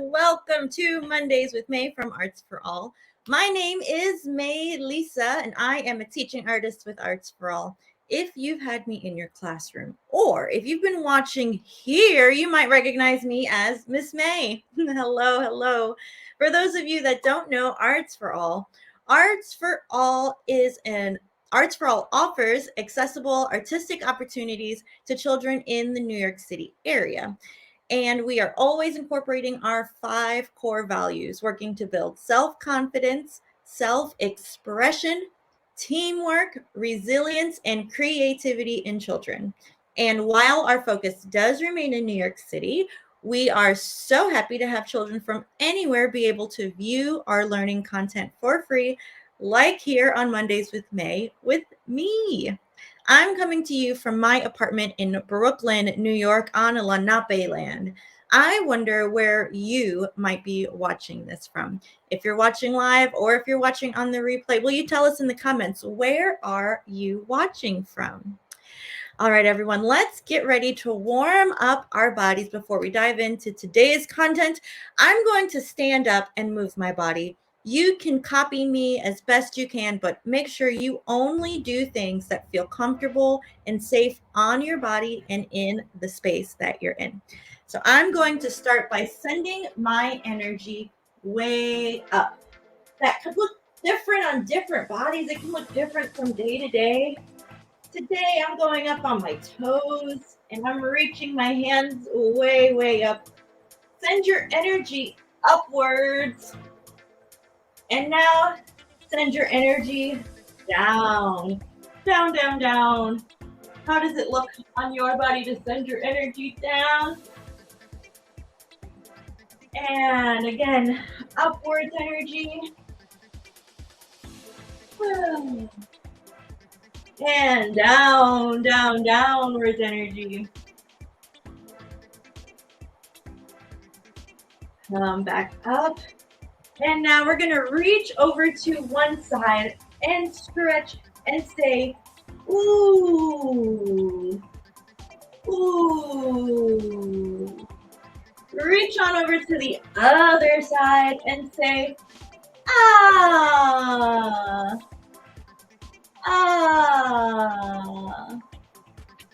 Welcome to Mondays with May from Arts for All. My name is Mélissa, and I am a teaching artist with Arts for All. If you've had me in your classroom, or if you've been watching here, you might recognize me as Miss May. Hello, hello. For those of you that don't know Arts for All offers accessible artistic opportunities to children in the New York City area. And we are always incorporating our 5 core values, working to build self-confidence, self-expression, teamwork, resilience, and creativity in children. And while our focus does remain in New York City, we are so happy to have children from anywhere be able to view our learning content for free, like here on Mondays with May with me. I'm coming to you from my apartment in Brooklyn, New York on Lenape land. I wonder where you might be watching this from. If you're watching live or if you're watching on the replay, will you tell us in the comments, where are you watching from? All right, everyone, let's get ready to warm up our bodies before we dive into today's content. I'm going to stand up and move my body. You can copy me as best you can, but make sure you only do things that feel comfortable and safe on your body and in the space that you're in. So I'm going to start by sending my energy way up. That could look different on different bodies. It can look different from day to day. Today I'm going up on my toes and I'm reaching my hands way, way up. Send your energy upwards. And now send your energy down, down, down, down. How does it look on your body to send your energy down? And again, upwards energy. And down, down, downwards energy. Come back up. And now we're going to reach over to one side and stretch and say, ooh, ooh. Reach on over to the other side and say, ah, ah.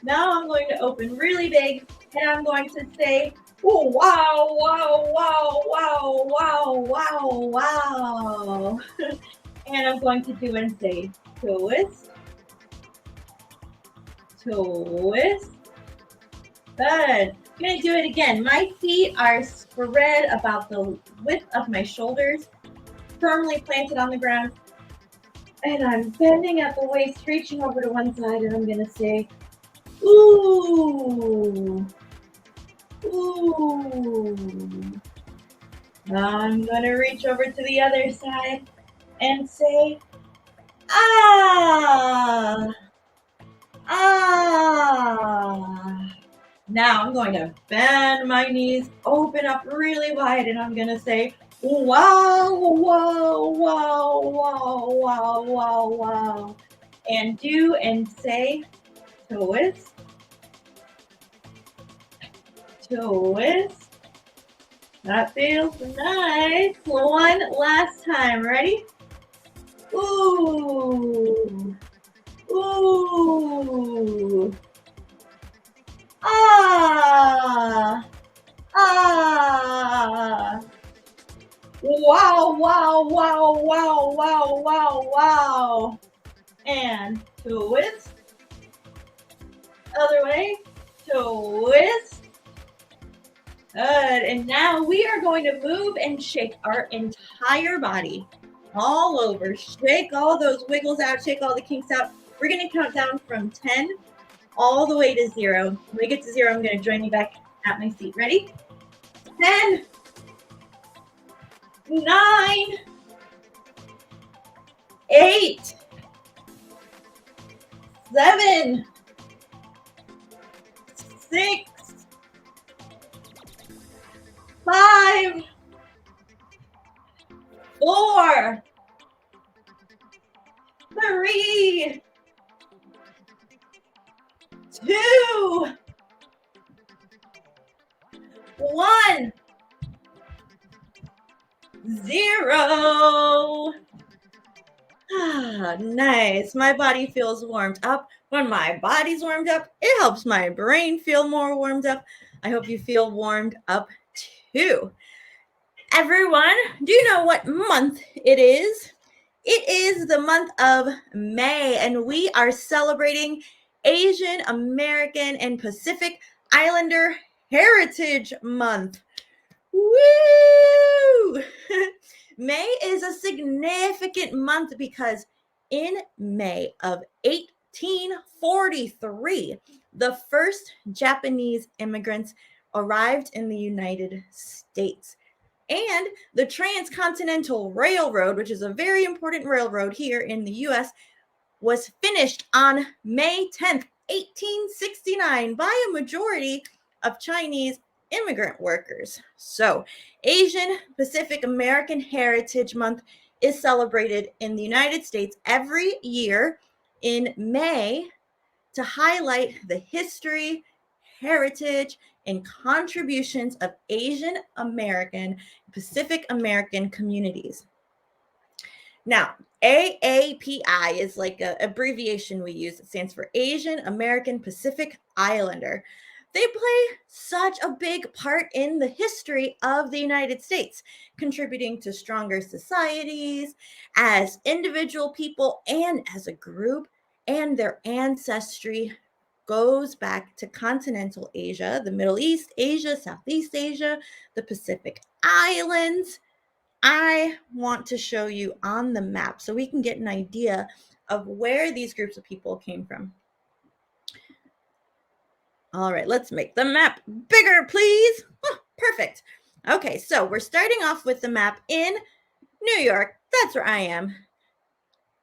Now I'm going to open really big and I'm going to say, oh, wow, wow, wow, wow, wow, wow, wow. And I'm going to do and say, twist, twist. Good. I'm going to do it again. My feet are spread about the width of my shoulders, firmly planted on the ground. And I'm bending at the waist, reaching over to one side, and I'm going to say, ooh. Ooh. Now I'm going to reach over to the other side and say, ah, ah. Now I'm going to bend my knees, open up really wide, and I'm going to say, wow, wow, wow, wow, wow, wow, wow. And do and say, twist. Twist. That feels nice. One last time. Ready? Ooh. Ooh. Ah. Ah. Wow, wow, wow, wow, wow, wow, wow. And twist. Other way. Twist. Good. And now we are going to move and shake our entire body all over. Shake all those wiggles out, shake all the kinks out. We're going to count down from 10 all the way to 0. When we get to 0, I'm going to join you back at my seat. Ready? 10, 9, 8, 7, 6, 5, 4, 3, 2, 1, 0. Ah, nice. My body feels warmed up. When my body's warmed up, it helps my brain feel more warmed up. I hope you feel warmed up too. Everyone, do you know what month it is? It is the month of May, and we are celebrating Asian American and Pacific Islander Heritage Month. Woo! May is a significant month because in May of 1843, the first Japanese immigrants arrived in the United States. And the Transcontinental Railroad, which is a very important railroad here in the US, was finished on May 10th, 1869 by a majority of Chinese immigrant workers. So, Asian Pacific American Heritage Month is celebrated in the United States every year in May to highlight the history, heritage, and contributions of Asian American, Pacific American communities. Now, AAPI is like an abbreviation we use. It stands for Asian American Pacific Islander. They play such a big part in the history of the United States, contributing to stronger societies as individual people and as a group, and their ancestry goes back to continental Asia, the Middle East, Asia, Southeast Asia, the Pacific Islands. I want to show you on the map so we can get an idea of where these groups of people came from. All right, let's make the map bigger, please. Oh, perfect. Okay, so we're starting off with the map in New York. That's where I am.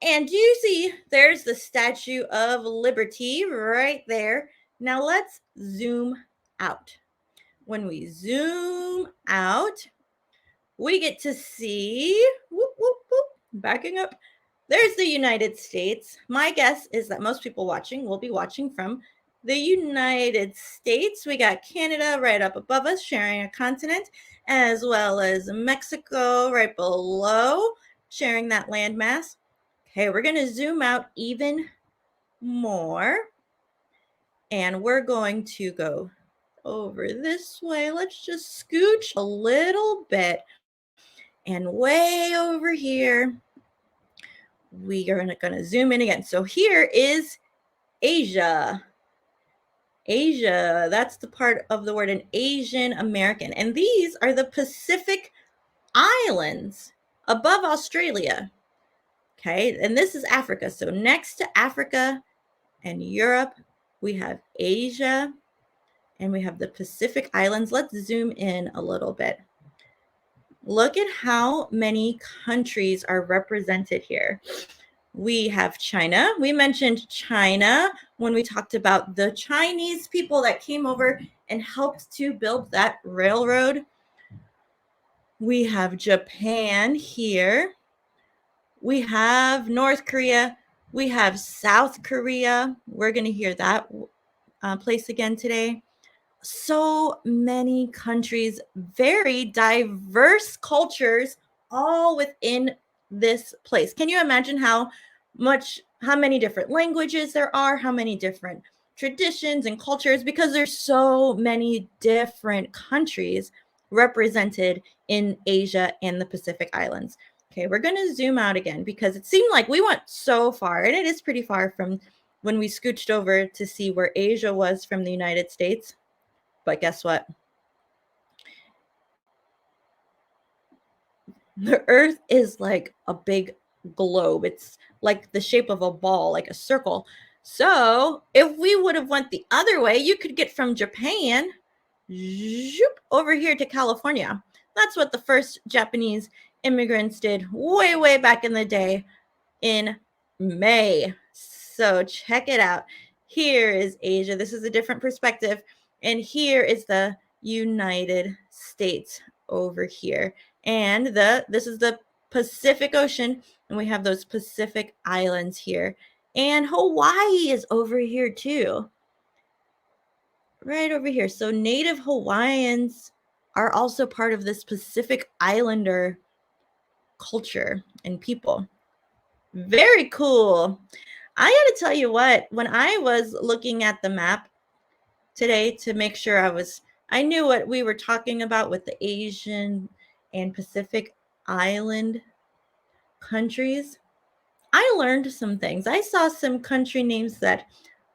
And you see there's the Statue of Liberty right there. Now let's zoom out. When we zoom out, we get to see, whoop, whoop, whoop, backing up, there's the United States. My guess is that most people watching will be watching from the United States. We got Canada right up above us, sharing a continent, as well as Mexico right below, sharing that landmass. Okay, we're going to zoom out even more, and we're going to go over this way. Let's just scooch a little bit. And way over here, we are going to zoom in again. So here is Asia. Asia, that's the part of the word an Asian American. And these are the Pacific Islands above Australia. Okay, and this is Africa. So next to Africa and Europe, we have Asia and we have the Pacific Islands. Let's zoom in a little bit. Look at how many countries are represented here. We have China. We mentioned China when we talked about the Chinese people that came over and helped to build that railroad. We have Japan here. We have North Korea. We have South Korea. We're going to hear that place again today. So many countries, very diverse cultures, all within this place. Can you imagine how many different languages there are, how many different traditions and cultures because there's so many different countries represented in Asia and the Pacific Islands. Okay, we're going to zoom out again because it seemed like we went so far, and it is pretty far from when we scooched over to see where Asia was from the United States. But guess what? The Earth is like a big globe. It's like the shape of a ball, like a circle. So if we would have went the other way, you could get from Japan zoop, over here to California. That's what the first Japanese immigrants did way, way back in the day in May. So check it out. Here is Asia. This is a different perspective. And here is the United States over here. And this is the Pacific Ocean. And we have those Pacific Islands here. And Hawaii is over here too. Right over here. So Native Hawaiians are also part of this Pacific Islander culture and people. Very cool. I got to tell you what, when I was looking at the map today to make sure I knew what we were talking about with the Asian and Pacific Island countries, I learned some things. I saw some country names that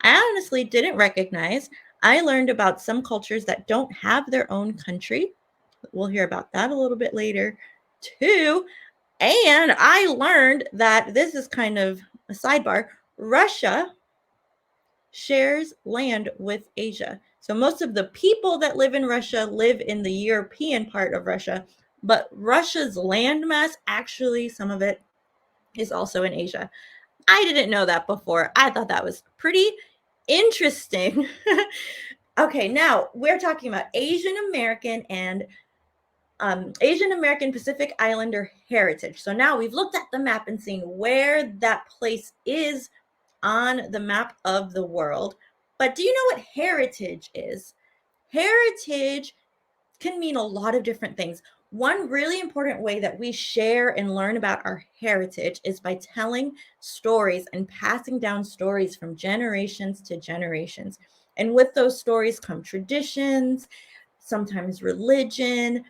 I honestly didn't recognize. I learned about some cultures that don't have their own country. We'll hear about that a little bit later too. And I learned that this is kind of a sidebar. Russia shares land with Asia. So most of the people that live in Russia live in the European part of Russia, but Russia's landmass, actually, some of it is also in Asia. I didn't know that before. I thought that was pretty interesting. Okay, now we're talking about Asian American and Asian American Pacific Islander heritage. So now we've looked at the map and seen where that place is on the map of the world. But do you know what heritage is? Heritage can mean a lot of different things. One really important way that we share and learn about our heritage is by telling stories and passing down stories from generations to generations. And with those stories come traditions, sometimes religion,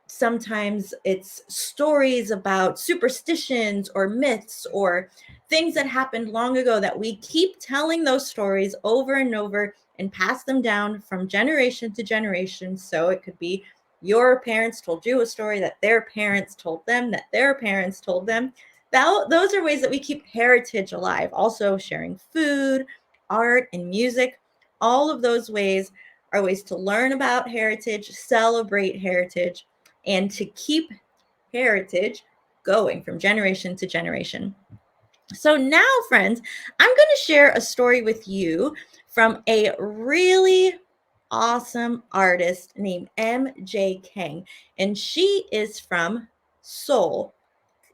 sometimes it's stories about superstitions or myths or things that happened long ago that we keep telling those stories over and over and pass them down from generation to generation. So it could be your parents told you a story that their parents told them, that their parents told them. Those are ways that we keep heritage alive. Also sharing food, art, and music. All of those ways are ways to learn about heritage, celebrate heritage, and to keep heritage going from generation to generation. So now, friends, I'm going to share a story with you from a really awesome artist named M.J. Kang, and she is from Seoul,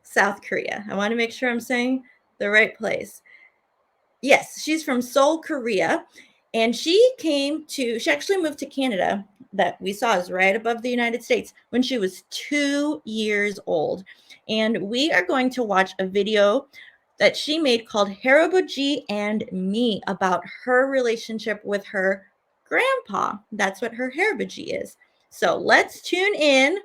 South Korea. I want to make sure I'm saying the right place. Yes, she's from Seoul, Korea, and she actually moved to Canada, that we saw is right above the United States, when she was 2 years old. And we are going to watch a video that she made called Harabogee and Me, about her relationship with her grandpa. That's what her Harabogee is. So let's tune in,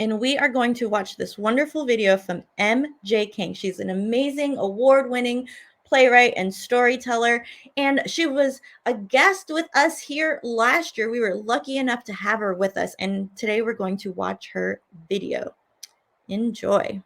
and we are going to watch this wonderful video from M.J. Kang. She's an amazing award-winning playwright and storyteller, and she was a guest with us here last year. We were lucky enough to have her with us, and today we're going to watch her video. Enjoy.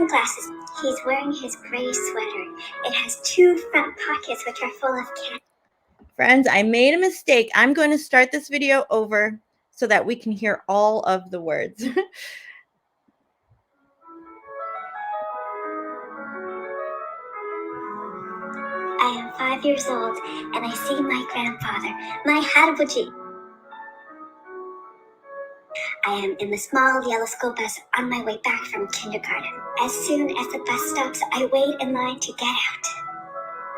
Glasses. He's wearing his gray sweater. It has 2 front pockets which are full of candy. Friends, I made a mistake. I'm going to start this video over so that we can hear all of the words. I am 5 years old, and I see my grandfather, my Harabogee. I am in the small yellow school bus on my way back from kindergarten. As soon as the bus stops, I wait in line to get out.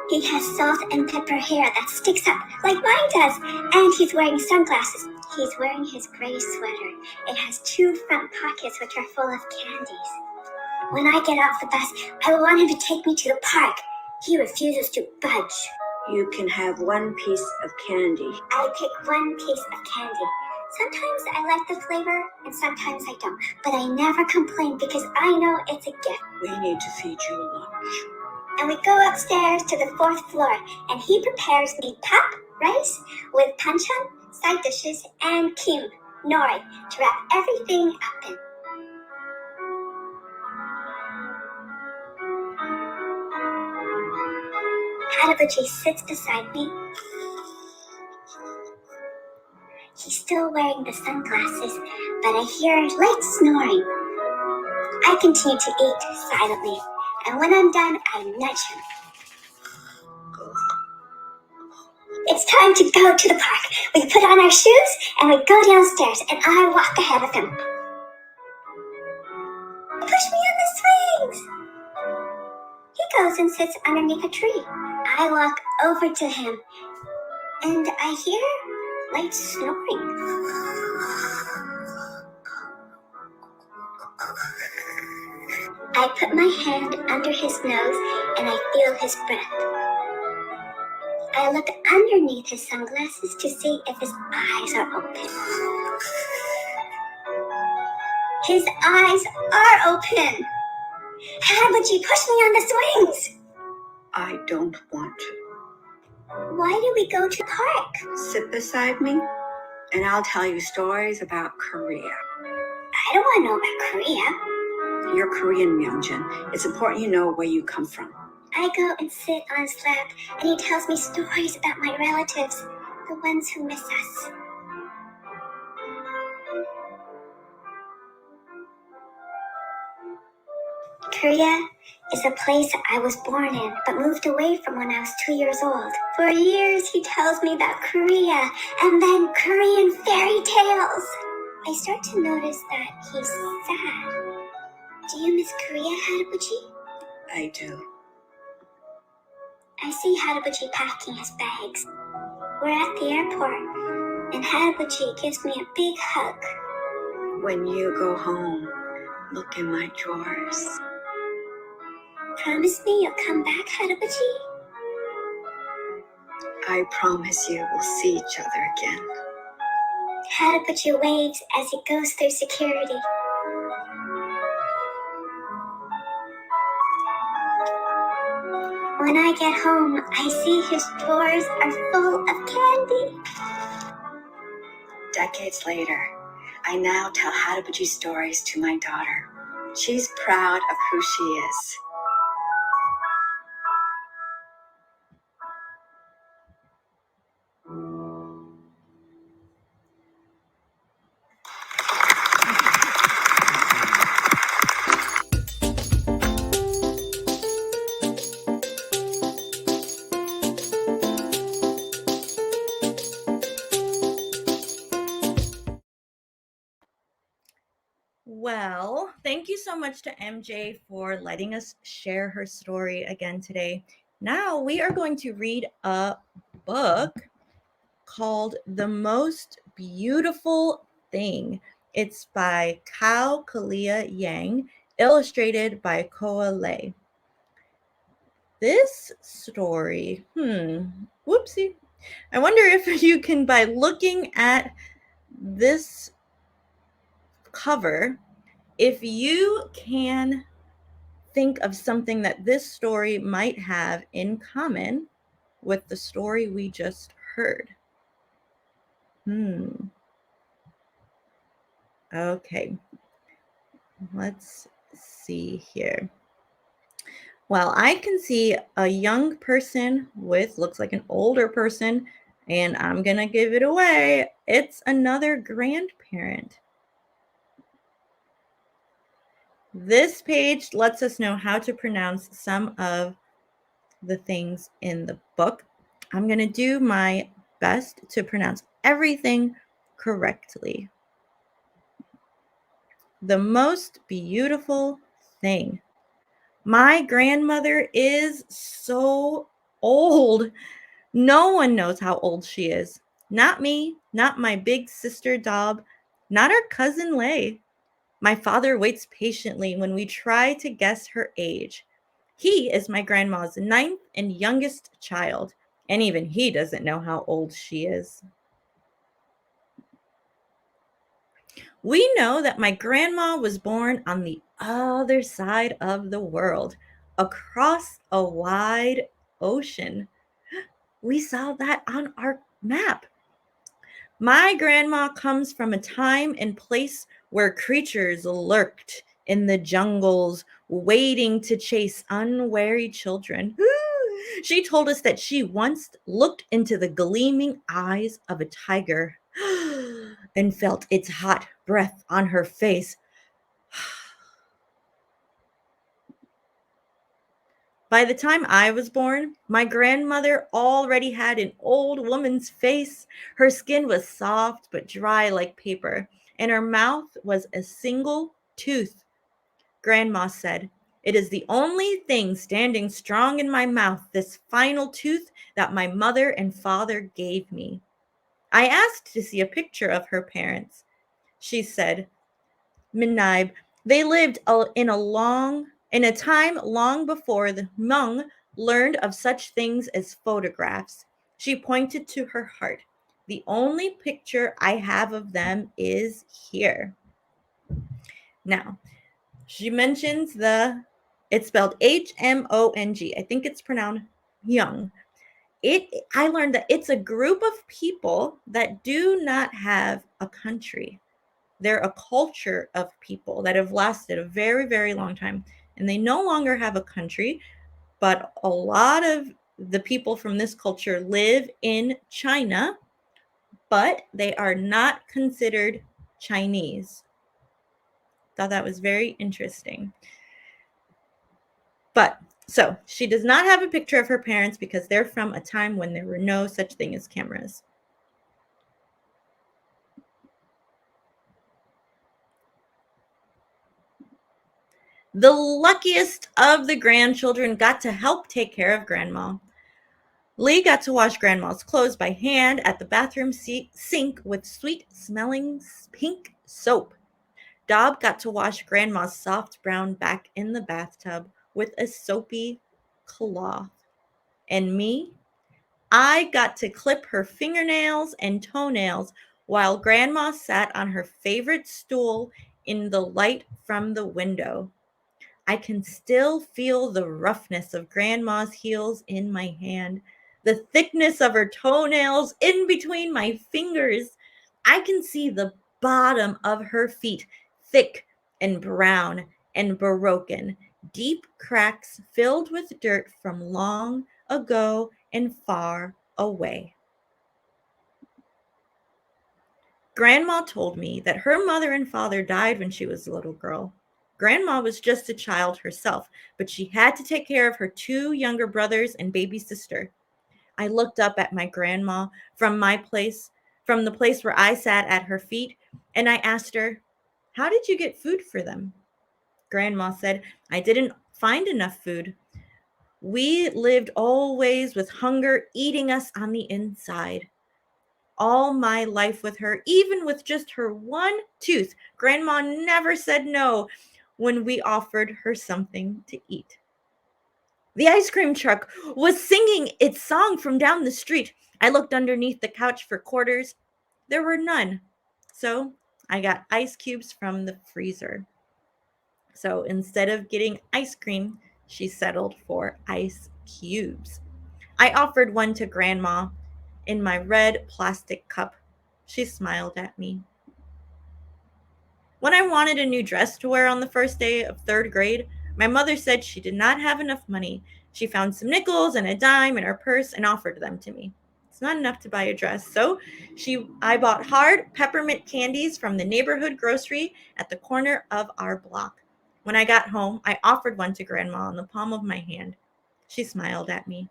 He has salt and pepper hair that sticks up like mine does, and he's wearing sunglasses. He's wearing his gray sweater. It has 2 front pockets which are full of candies. When I get off the bus, I want him to take me to the park. He refuses to budge. You can have 1 piece of candy. I pick 1 piece of candy. Sometimes I like the flavor, and sometimes I don't. But I never complain because I know it's a gift. We need to feed you lunch. And we go upstairs to the 4th floor, and he prepares me pap rice with panchan, side dishes, and kim, nori, to wrap everything up in. Harabogee sits beside me. He's still wearing the sunglasses, but I hear light snoring. I continue to eat silently, and when I'm done, I nudge him. It's time to go to the park. We put on our shoes, and we go downstairs, and I walk ahead of him. Push me on the swings! He goes and sits underneath a tree. I walk over to him, and I hear light snoring. I put my hand under his nose and I feel his breath. I look underneath his sunglasses to see if his eyes are open. His eyes are open! Harabogee, push me on the swings! I don't want to. Why do we go to the park? Sit beside me, and I'll tell you stories about Korea. I don't want to know about Korea. You're Korean, Myungjin. It's important you know where you come from. I go and sit on his lap, and he tells me stories about my relatives, the ones who miss us. Korea is a place I was born in, but moved away from when I was 2 years old. For years, he tells me about Korea, and then Korean fairy tales. I start to notice that he's sad. Do you miss Korea, Harabogee? I do. I see Harabogee packing his bags. We're at the airport, and Harabogee gives me a big hug. When you go home, look in my drawers. Promise me you'll come back, Harabogee? I promise you we'll see each other again. Harabogee waves as he goes through security. When I get home, I see his drawers are full of candy. Decades later, I now tell Harabogee stories to my daughter. She's proud of who she is. Well, thank you so much to MJ for letting us share her story again today. Now we are going to read a book called The Most Beautiful Thing. It's by Kalia Yang, illustrated by Koa Lei. This story, whoopsie. I wonder if you can, by looking at this cover, if you can think of something that this story might have in common with the story we just heard. Okay, let's see here. Well, I can see a young person with, looks like an older person, and I'm gonna give it away. It's another grandparent. This page lets us know how to pronounce some of the things in the book. I'm going to do my best to pronounce everything correctly. The most beautiful thing. My grandmother is so old. No one knows how old she is. Not me, not my big sister Dob, not our cousin Lay. My father waits patiently when we try to guess her age. He is my grandma's 9th and youngest child, and even he doesn't know how old she is. We know that my grandma was born on the other side of the world, across a wide ocean. We saw that on our map. My grandma comes from a time and place where creatures lurked in the jungles, waiting to chase unwary children. She told us that she once looked into the gleaming eyes of a tiger and felt its hot breath on her face. By the time I was born, my grandmother already had an old woman's face. Her skin was soft but dry like paper, and her mouth was a single tooth. Grandma said, "It is the only thing standing strong in my mouth, this final tooth that my mother and father gave me." I asked to see a picture of her parents. She said, "Minib, they lived in a time long before the Hmong learned of such things as photographs." She pointed to her heart. "The only picture I have of them is here." Now, she mentions it's spelled Hmong. I think it's pronounced Young. I learned that it's a group of people that do not have a country. They're a culture of people that have lasted a very, very long time, and they no longer have a country, but a lot of the people from this culture live in China, but they are not considered Chinese. Thought that was very interesting. But so she does not have a picture of her parents because they're from a time when there were no such thing as cameras. The luckiest of the grandchildren got to help take care of Grandma. Lee got to wash Grandma's clothes by hand at the bathroom sink with sweet-smelling pink soap. Dob got to wash Grandma's soft brown back in the bathtub with a soapy cloth. And me, I got to clip her fingernails and toenails while Grandma sat on her favorite stool in the light from the window. I can still feel the roughness of Grandma's heels in my hand, the thickness of her toenails in between my fingers. I can see the bottom of her feet, thick and brown and broken, deep cracks filled with dirt from long ago and far away. Grandma told me that her mother and father died when she was a little girl. Grandma was just a child herself, but she had to take care of her 2 younger brothers and baby sister. I looked up at my grandma from the place where I sat at her feet, and I asked her, "How did you get food for them?" Grandma said, "I didn't find enough food. We lived always with hunger eating us on the inside." All my life with her, even with just her one tooth, Grandma never said no when we offered her something to eat. The ice cream truck was singing its song from down the street. I looked underneath the couch for quarters. There were none. So I got ice cubes from the freezer. So instead of getting ice cream, she settled for ice cubes. I offered one to Grandma in my red plastic cup. She smiled at me. When I wanted a new dress to wear on the first day of 3rd grade, my mother said she did not have enough money. She found some nickels and a dime in her purse and offered them to me. It's not enough to buy a dress, so I bought hard peppermint candies from the neighborhood grocery at the corner of our block. When I got home, I offered one to Grandma in the palm of my hand. She smiled at me.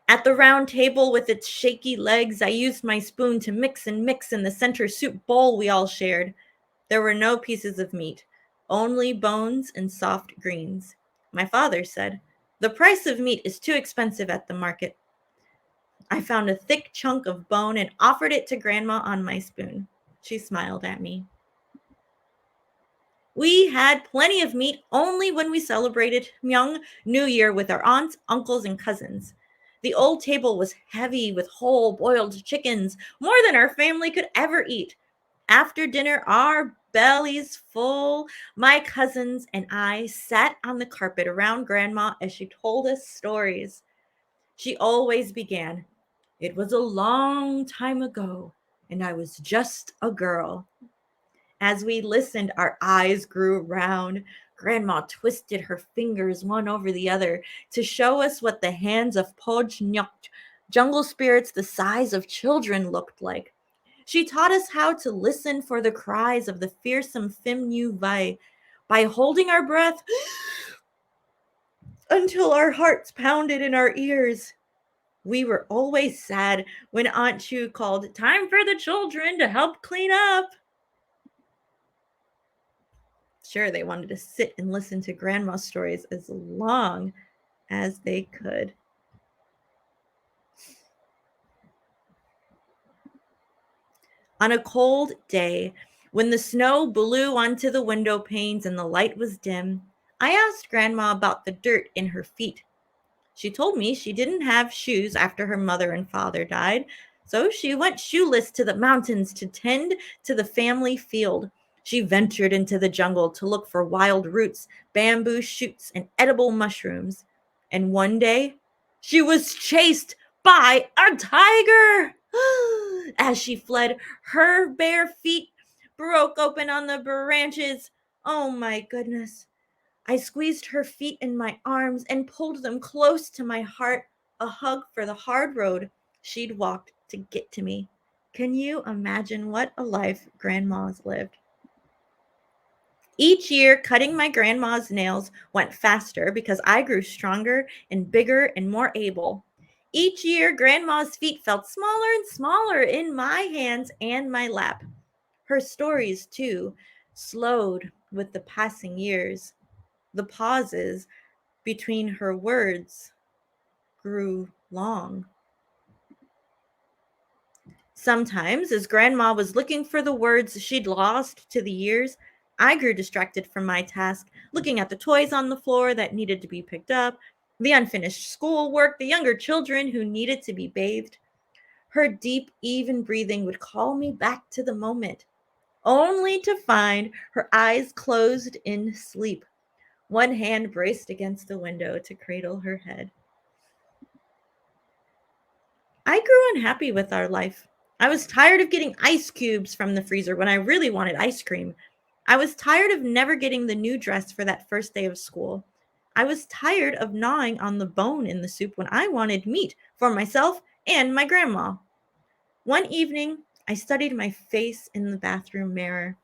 At the round table with its shaky legs, I used my spoon to mix in the center soup bowl we all shared. There were no pieces of meat, only bones and soft greens. My father said, "The price of meat is too expensive at the market." I found a thick chunk of bone and offered it to Grandma on my spoon. She smiled at me. We had plenty of meat only when we celebrated Myung New Year with our aunts, uncles, and cousins. The old table was heavy with whole boiled chickens, more than our family could ever eat. After dinner, our bellies full, my cousins and I sat on the carpet around Grandma as she told us stories. She always began, "It was a long time ago, and I was just a girl." As we listened, our eyes grew round. Grandma twisted her fingers one over the other to show us what the hands of Pojnyok, jungle spirits the size of children, looked like. She taught us how to listen for the cries of the fearsome Fimnu Vai by holding our breath until our hearts pounded in our ears. We were always sad when Aunt Chu called, "Time for the children to help clean up." Sure, they wanted to sit and listen to Grandma's stories as long as they could. On a cold day, when the snow blew onto the window panes and the light was dim, I asked Grandma about the dirt in her feet. She told me she didn't have shoes after her mother and father died, so she went shoeless to the mountains to tend to the family field. She ventured into the jungle to look for wild roots, bamboo shoots, and edible mushrooms. And one day, she was chased by a tiger. As she fled, her bare feet broke open on the branches. Oh my goodness. I squeezed her feet in my arms and pulled them close to my heart, a hug for the hard road she'd walked to get to me. Can you imagine what a life Grandma's lived? Each year, cutting my grandma's nails went faster because I grew stronger and bigger and more able. Each year, Grandma's feet felt smaller and smaller in my hands and my lap. Her stories, too, slowed with the passing years. The pauses between her words grew long. Sometimes, as Grandma was looking for the words she'd lost to the years, I grew distracted from my task, looking at the toys on the floor that needed to be picked up, the unfinished schoolwork, the younger children who needed to be bathed. Her deep, even breathing would call me back to the moment, only to find her eyes closed in sleep, one hand braced against the window to cradle her head. I grew unhappy with our life. I was tired of getting ice cubes from the freezer when I really wanted ice cream. I was tired of never getting the new dress for that first day of school. I was tired of gnawing on the bone in the soup when I wanted meat for myself and my grandma. One evening, I studied my face in the bathroom mirror,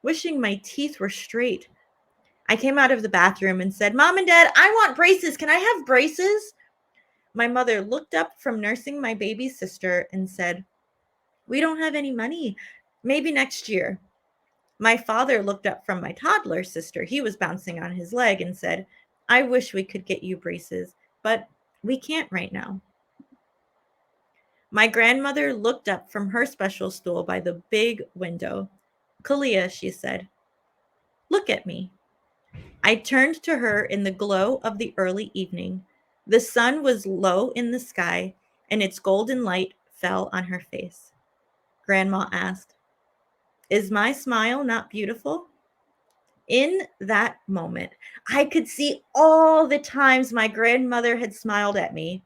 wishing my teeth were straight. I came out of the bathroom and said, "Mom and Dad, I want braces. Can I have braces?" My mother looked up from nursing my baby sister and said, "We don't have any money. Maybe next year." My father looked up from my toddler sister. He was bouncing on his leg and said, "I wish we could get you braces, but we can't right now." My grandmother looked up from her special stool by the big window. "Kalia," she said, "look at me." I turned to her in the glow of the early evening. The sun was low in the sky, and its golden light fell on her face. Grandma asked, "Is my smile not beautiful?" In that moment, I could see all the times my grandmother had smiled at me.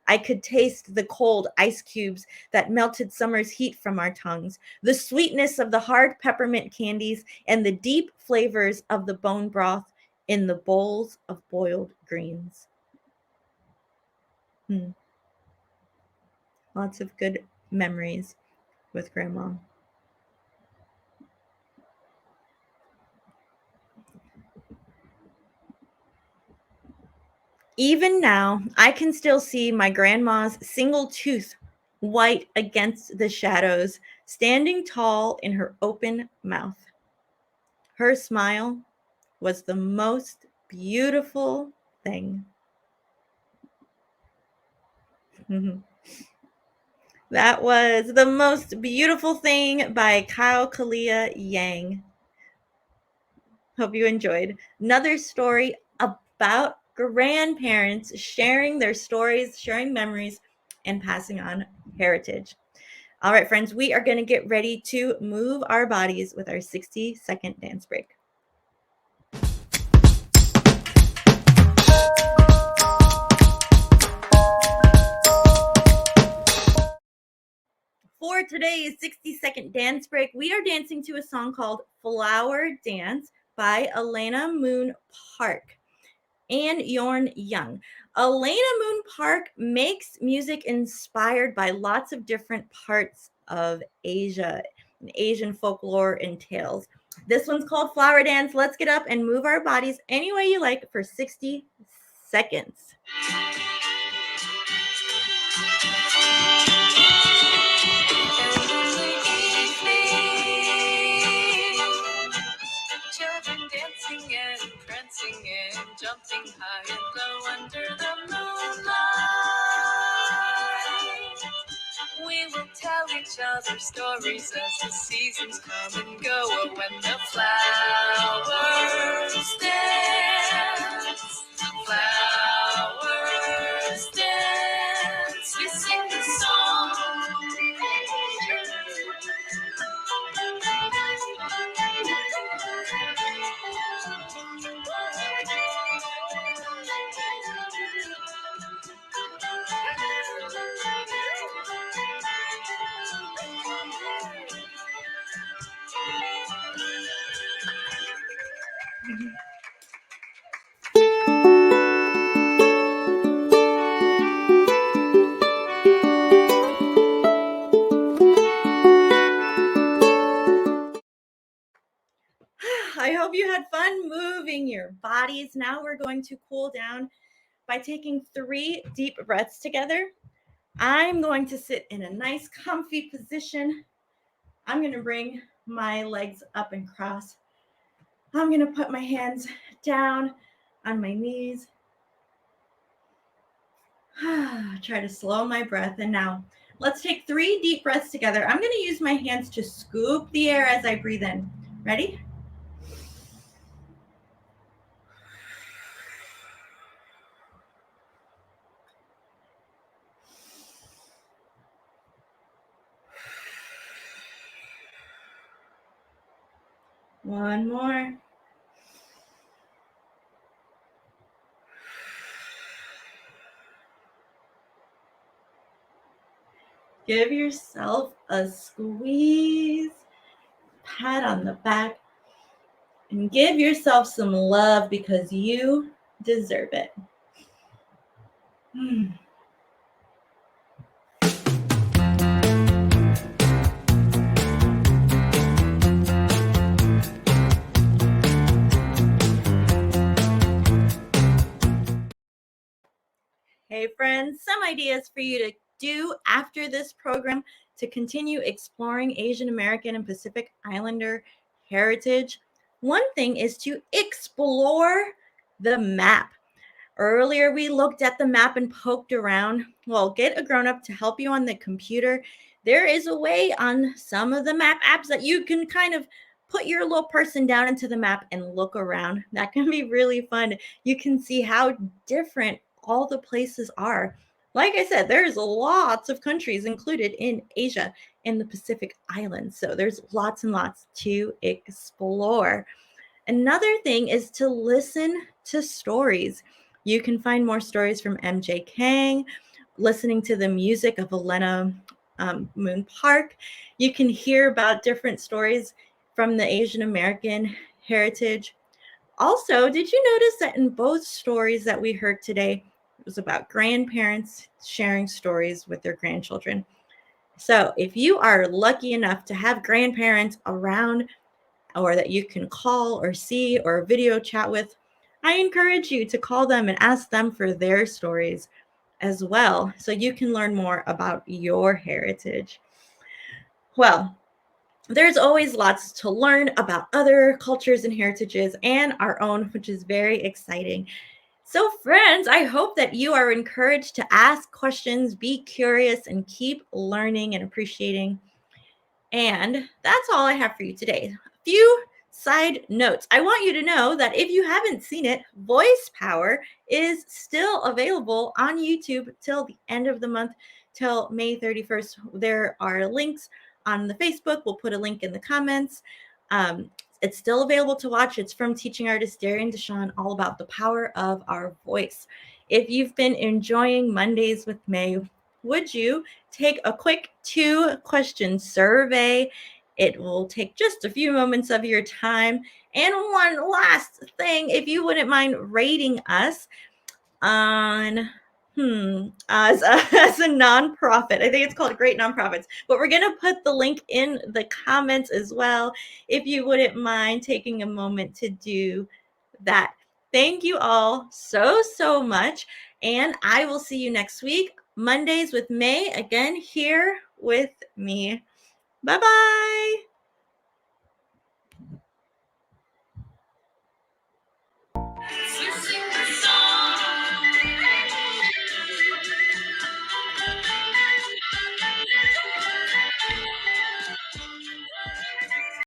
I could taste the cold ice cubes that melted summer's heat from our tongues, the sweetness of the hard peppermint candies, and the deep flavors of the bone broth in the bowls of boiled greens. Lots of good memories with Grandma. Even now, I can still see my grandma's single tooth white against the shadows, standing tall in her open mouth. Her smile was the most beautiful thing. That was The Most Beautiful Thing by Kalia Yang. Hope you enjoyed. Another story about grandparents sharing their stories, sharing memories, and passing on heritage. All right, friends, we are going to get ready to move our bodies with our 60-second dance break. For today's 60-second dance break, we are dancing to a song called Flower Dance by Elena Moon Park and Yorn Young. Elena Moon Park makes music inspired by lots of different parts of Asia, Asian folklore and tales. This one's called Flower Dance. Let's get up and move our bodies any way you like for 60 seconds. Children dancing and prancing and jumping high and low under the moonlight. We will tell each other stories as the seasons come and go. Oh, when the flowers dance, flowers dance, we sing the song. I hope you had fun moving your bodies. Now we're going to cool down by taking 3 deep breaths together. I'm going to sit in a nice comfy position. I'm going to bring my legs up and cross. I'm going to put my hands down on my knees. Try to slow my breath. And now let's take 3 deep breaths together. I'm going to use my hands to scoop the air as I breathe in. Ready? One more. Give yourself a squeeze, pat on the back, and give yourself some love because you deserve it. Hey friends, some ideas for you to do after this program to continue exploring Asian American and Pacific Islander heritage. One thing is to explore the map. Earlier, we looked at the map and poked around. Well, get a grown-up to help you on the computer. There is a way on some of the map apps that you can kind of put your little person down into the map and look around. That can be really fun. You can see how different all the places are. Like I said, there's lots of countries included in Asia and the Pacific Islands. So there's lots and lots to explore. Another thing is to listen to stories. You can find more stories from MJ Kang, listening to the music of Elena Moon Park. You can hear about different stories from the Asian American heritage. Also, did you notice that in both stories that we heard today, it was about grandparents sharing stories with their grandchildren? So if you are lucky enough to have grandparents around or that you can call or see or video chat with, I encourage you to call them and ask them for their stories as well, so you can learn more about your heritage. Well, there's always lots to learn about other cultures and heritages and our own, which is very exciting. So, friends, I hope that you are encouraged to ask questions, be curious, and keep learning and appreciating. And that's all I have for you today. A few side notes. I want you to know that if you haven't seen it, Voice Power is still available on YouTube till the end of the month, till May 31st. There are links on the Facebook. We'll put a link in the comments. It's still available to watch. It's from teaching artist Darian Deshawn, all about the power of our voice. If you've been enjoying Mondays with May, would you take a quick 2-question survey? It will take just a few moments of your time. And one last thing, if you wouldn't mind rating us on as a nonprofit. I think it's called Great Nonprofits, but we're going to put the link in the comments as well, if you wouldn't mind taking a moment to do that. Thank you all so much, and I will see you next week, Mondays with May, again here with me. Bye-bye.